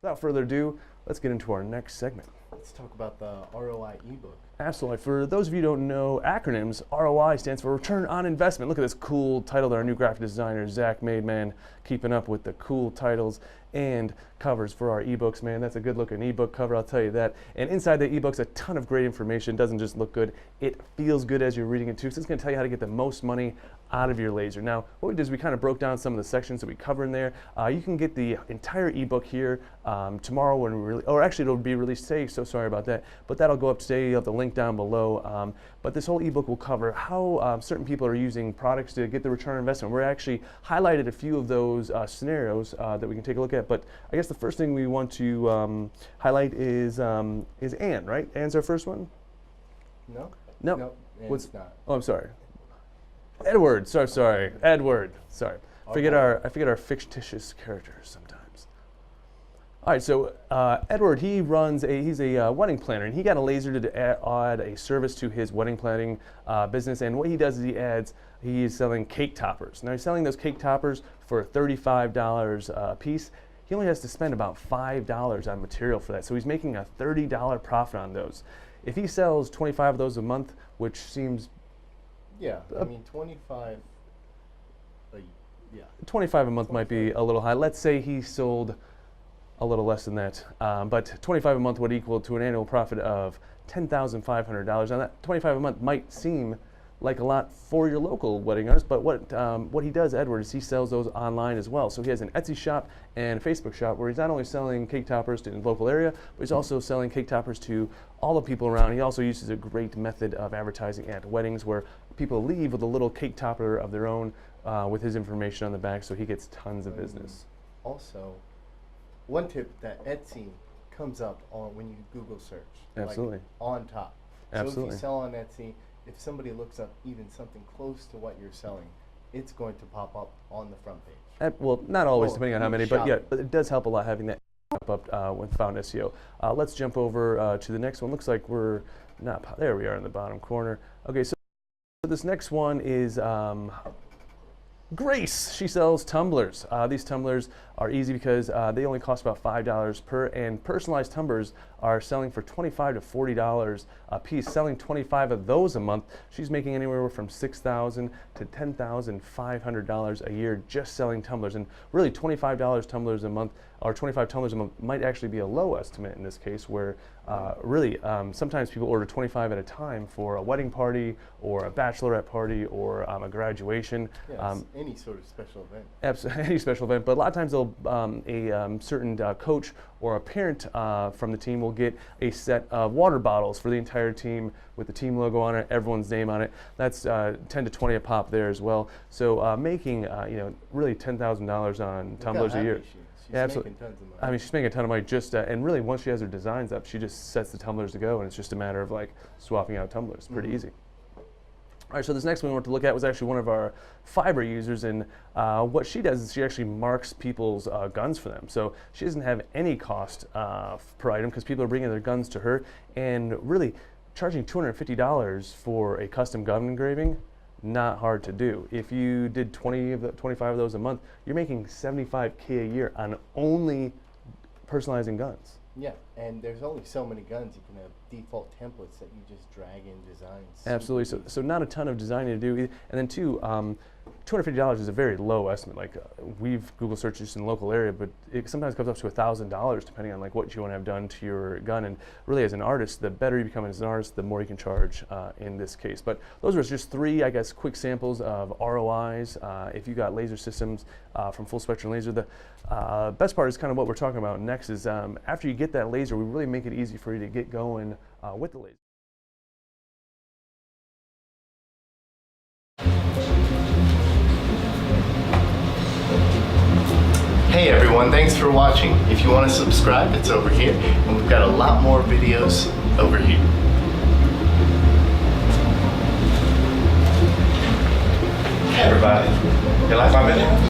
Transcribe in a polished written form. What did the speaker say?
Without further ado, let's get into our next segment. Let's talk about the ROI ebook. Absolutely. For those of you who don't know acronyms, ROI stands for Return on Investment. Look at this cool title that our new graphic designer, Zach, made, man, keeping up with the cool titles and covers for our ebooks, man. That's a good looking ebook cover, I'll tell you that. And inside the ebook's a ton of great information. It doesn't just look good, it feels good as you're reading it too. So it's going to tell you how to get the most money out of your laser. Now, what we did is we kind of broke down some of the sections that we cover in there. You can get the entire ebook here tomorrow when we or actually it'll be released today, so sorry about that, but that'll go up today. You'll have the link down below. But this whole ebook will cover how certain people are using products to get the return on investment. We're actually highlighted a few of those scenarios that we can take a look at, but I guess the first thing we want to highlight is Ann, right? Ann's our first one? No? No. No, What's not. Oh, I'm sorry. Edward, sorry. Edward, sorry. I forget our fictitious characters sometimes. All right, so Edward, he's a wedding planner, and he got a laser to add a service to his wedding planning business. And what he does is he's selling cake toppers. Now he's selling those cake toppers for $35 a piece. He only has to spend about $5 on material for that, so he's making a $30 profit on those. If he sells 25 of those a month, which seems 25. Yeah. 25 a month might be a little high. Let's say he sold a little less than that, but 25 a month would equal to an annual profit of $10,500. Now that 25 a month might seem like a lot for your local wedding artist, but what he does, Edward, is he sells those online as well. So he has an Etsy shop and a Facebook shop where he's not only selling cake toppers to the local area, but he's also selling cake toppers to all the people around. He also uses a great method of advertising at weddings where people leave with a little cake topper of their own with his information on the back, so he gets tons of business. Also, one tip that Etsy comes up on when you Google search. Absolutely. Like on top. Absolutely. So if you sell on Etsy, if somebody looks up even something close to what you're selling, it's going to pop up on the front page. Well, not always, depending on how many, but yeah, but it does help a lot having that pop up with Found SEO. Let's jump over to the next one. Looks like we're not, there we are in the bottom corner. Okay, so this next one is Grace. She sells tumblers. These tumblers are easy because they only cost about $5 per, and personalized tumblers are selling for $25 to $40 a piece. Selling 25 of those a month, she's making anywhere from $6,000 to $10,500 a year just selling tumblers. And really, $25 tumblers a month, or 25 tumblers a month, might actually be a low estimate in this case, where sometimes people order 25 at a time for a wedding party or a bachelorette party or a graduation. Yes, any sort of special event. Absolutely, any special event. But a lot of times they'll a certain coach or a parent from the team will get a set of water bottles for the entire team with the team logo on it, everyone's name on it. That's 10 to 20 a pop there as well. So making really $10,000 on tumblers a year. She's absolutely making tons of money. I mean, she's making a ton of money just, and really once she has her designs up, she just sets the tumblers to go, and it's just a matter of like swapping out tumblers. Pretty easy. All right, so this next one we want to look at was actually one of our fiber users, and what she does is she actually marks people's guns for them. So she doesn't have any cost per item because people are bringing their guns to her, and really charging $250 for a custom gun engraving, not hard to do. If you did 25 of those a month, you're making $75K a year on only personalizing guns. Yeah, and there's only so many guns. You can have default templates that you just drag in designs. Absolutely. So not a ton of designing to do. And then two, $250 is a very low estimate. Like we've Google searched this in the local area, but it sometimes comes up to $1,000 depending on like what you want to have done to your gun. And really, as an artist, the better you become as an artist, the more you can charge in this case. But those were just three, I guess, quick samples of ROIs. If you got laser systems from Full Spectrum Laser, the best part is kind of what we're talking about next. Is after you get that laser, we really make it easy for you to get going with the laser. Hey everyone, thanks for watching. If you want to subscribe, it's over here, and we've got a lot more videos over here. Hey everybody, you like my video?